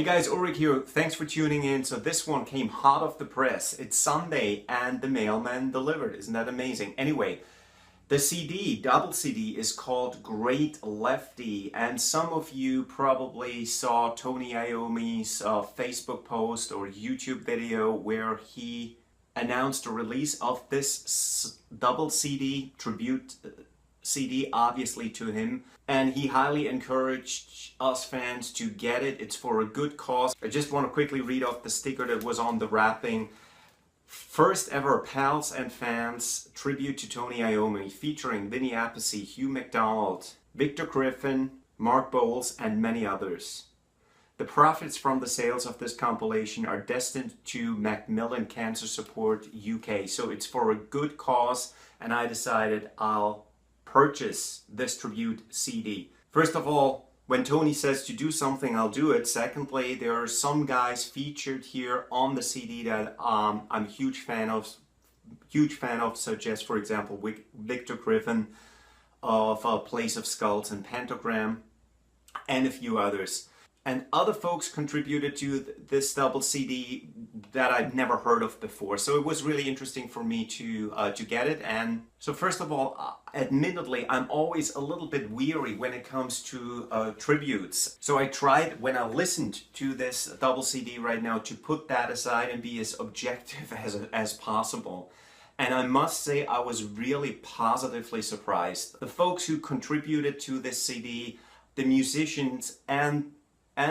Hey guys, Ulrich here. Thanks for tuning in. So this one came hot off the press. It's Sunday and the mailman delivered. Isn't that amazing? Anyway, the CD, double CD, is called Great Lefty, and some of you probably saw Tony Iommi's Facebook post or YouTube video where he announced the release of this double CD, tribute CD, obviously to him, and he highly encouraged us fans to get it. It's for a good cause. I just want to quickly read off the sticker that was on the wrapping. First ever Pals and Fans tribute to Tony Iommi, featuring Vinny Appice, Hugh McDonald, Victor Griffin, Mark Bowles, and many others. The profits from the sales of this compilation are destined to Macmillan Cancer Support UK. So it's for a good cause, and I decided I'll purchase this tribute CD. First of all, when Tony says to do something, I'll do it. Secondly, there are some guys featured here on the CD that I'm a huge fan of, such as, for example, Victor Griffin of Place of Skulls and Pentagram, and a few others. And other folks contributed to this double CD that I'd never heard of before. So it was really interesting for me to get it. And so first of all, admittedly, I'm always a little bit weary when it comes to tributes. So I tried, when I listened to this double CD right now, to put that aside and be as objective as possible. And I must say I was really positively surprised. The folks who contributed to this CD, the musicians and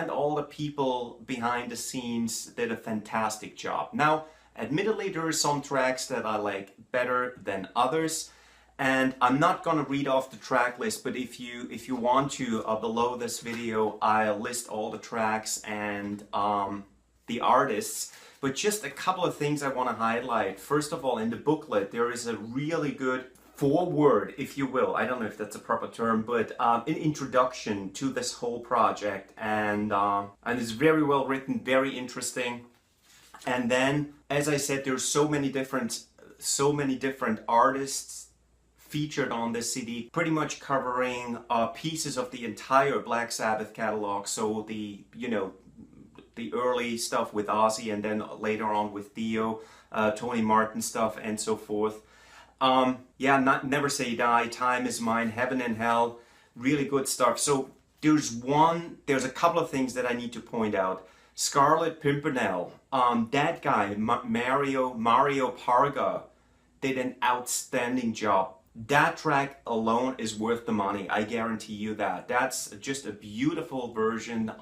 all the people behind the scenes did a fantastic job. Now, admittedly, there are some tracks that I like better than others, and I'm not gonna read off the track list, but if you want to, below this video, I'll list all the tracks and the artists. But just a couple of things I want to highlight. First of all, in the booklet, there is a really good foreword, if you will, I don't know if that's a proper term, but an introduction to this whole project, and it's very well written, very interesting. And then, as I said, there's so many different artists featured on this CD, pretty much covering pieces of the entire Black Sabbath catalog. So the early stuff with Ozzy, and then later on with Dio, Tony Martin stuff, and so forth. Never Say Die, Time Is Mine, Heaven and Hell, really good stuff. So there's a couple of things that I need to point out. Scarlet Pimpernel, that guy, Mario Parga, did an outstanding job. That track alone is worth the money, I guarantee you that. That's just a beautiful version.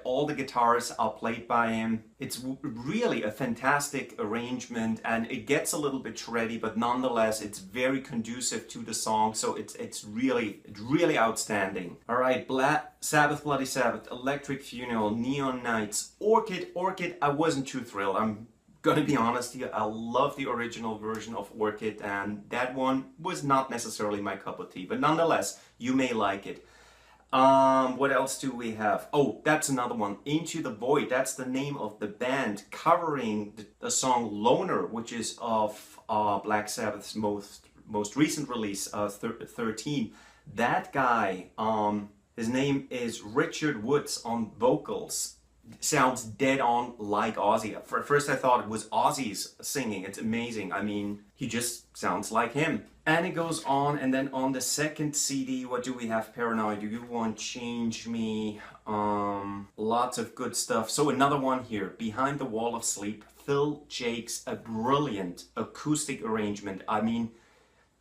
All the guitars are played by him. It's really a fantastic arrangement, and it gets a little bit shreddy, but nonetheless it's very conducive to the song, so it's really outstanding. Alright, Black Sabbath, Bloody Sabbath, Electric Funeral, Neon Nights, Orchid, I wasn't too thrilled. I'm gonna be honest here, I love the original version of Orchid, and that one was not necessarily my cup of tea, but nonetheless, you may like it. What else do we have? Oh, that's another one. Into the Void, that's the name of the band, covering the song Loner, which is of Black Sabbath's most recent release, 13. That guy, his name is Richard Woods on vocals. Sounds dead on like Ozzy. At first I thought it was Ozzy's singing. It's amazing. I mean, he just sounds like him. And it goes on, and then on the second CD, what do we have? Paranoid, Do You Want Change Me? Lots of good stuff. So another one here, Behind the Wall of Sleep, Phil Jakes, a brilliant acoustic arrangement. I mean,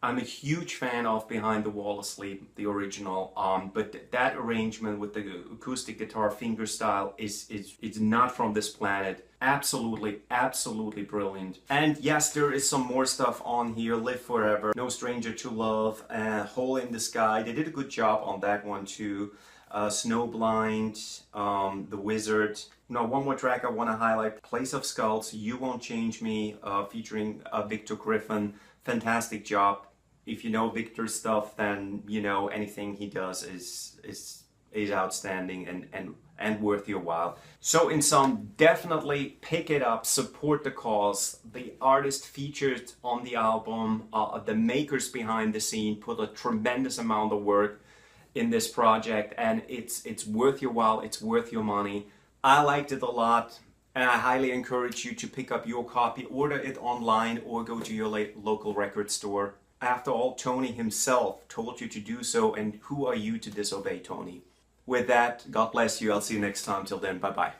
I'm a huge fan of Behind the Wall of Sleep, the original, but that arrangement with the acoustic guitar fingerstyle is not from this planet. Absolutely brilliant. And yes, there is some more stuff on here. Live Forever, No Stranger to Love, Hole in the Sky. They did a good job on that one too. Snowblind, The Wizard. Now, one more track I want to highlight, Place of Skulls, You Won't Change Me, featuring Victor Griffin. Fantastic job. If you know Victor's stuff, then you know anything he does is outstanding and worth your while. So in sum, definitely pick it up, support the cause. The artist featured on the album, the makers behind the scene put a tremendous amount of work in this project, and it's worth your while, it's worth your money. I liked it a lot, and I highly encourage you to pick up your copy, order it online, or go to your local record store. After all, Tony himself told you to do so, and who are you to disobey Tony? With that, God bless you. I'll see you next time. Till then, bye-bye.